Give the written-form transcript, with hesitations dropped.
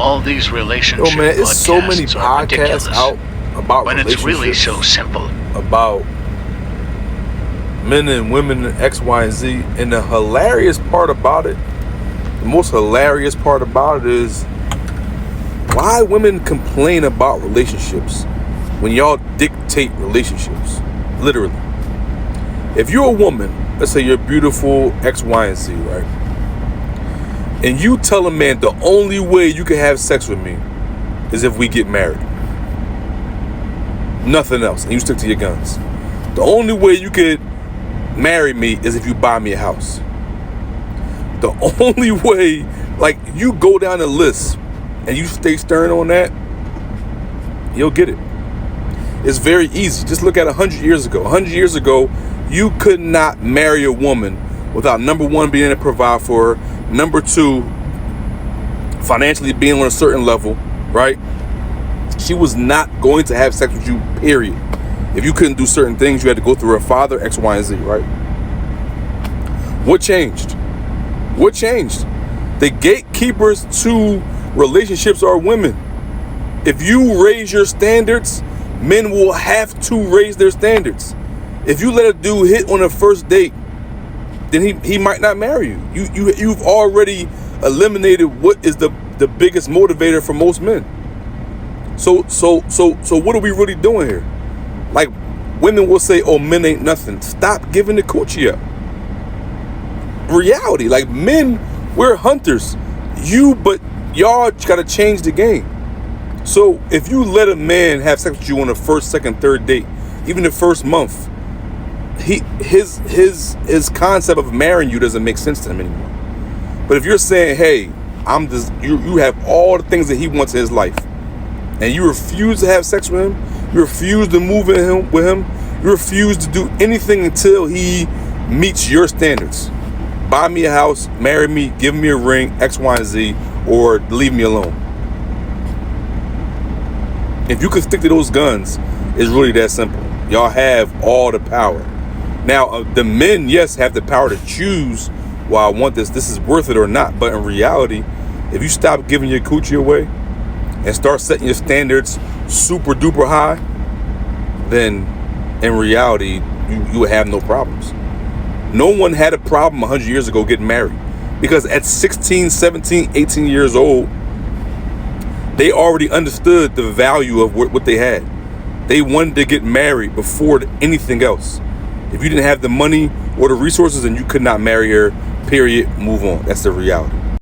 All these Yo, relationship man, it's so many podcasts are podcasts ridiculous out about when it's really so relationships, simple. about men and women and X, Y, and Z. And the hilarious part about it, the most hilarious part about it is why women complain about relationships when y'all dictate relationships. Literally. If you're a woman, let's say you're beautiful X, Y, and Z, right? And you tell a man the only way you can have sex with me is if we get married. Nothing else. And you stick to your guns. The only way you could marry me is if you buy me a house. The only way, like, you go down the list and you stay stern on that, you'll get it. It's very easy. Just look at 100 years ago. 100 years ago, you could not marry a woman without, number one, being able to provide for her, number two, financially being on a certain level, right? She was not going to have sex with you, period. If you couldn't do certain things, you had to go through her father, X, Y, and Z, right? What changed? What changed? The gatekeepers to relationships are women. If you raise your standards, men will have to raise their standards. If you let a dude hit on a first date, then he might not marry you. You've already eliminated what is the biggest motivator for most men. So what are we really doing here? Like, women will say, "Oh, men ain't nothing." Stop giving the coochie up. Reality, like, men, we're hunters. But y'all gotta change the game. So if you let a man have sex with you on the first, second, third date, even the first month, his concept of marrying you doesn't make sense to him anymore. But if you're saying, "Hey, you have all the things that he wants in his life," and you refuse to have sex with him, you refuse to move with him, you refuse to do anything until he meets your standards. Buy me a house, marry me, give me a ring, X, Y, and Z, or leave me alone. If you could stick to those guns, it's really that simple. Y'all have all the power. Now, the men, yes, have the power to choose, well, I want this is worth it or not. But in reality, if you stop giving your coochie away and start setting your standards super duper high, then in reality, you would have no problems. No one had a problem 100 years ago getting married, because at 16, 17, 18 years old, they already understood the value of what they had. They wanted to get married before anything else. If you didn't have the money or the resources, then you could not marry her, period. Move on. That's the reality.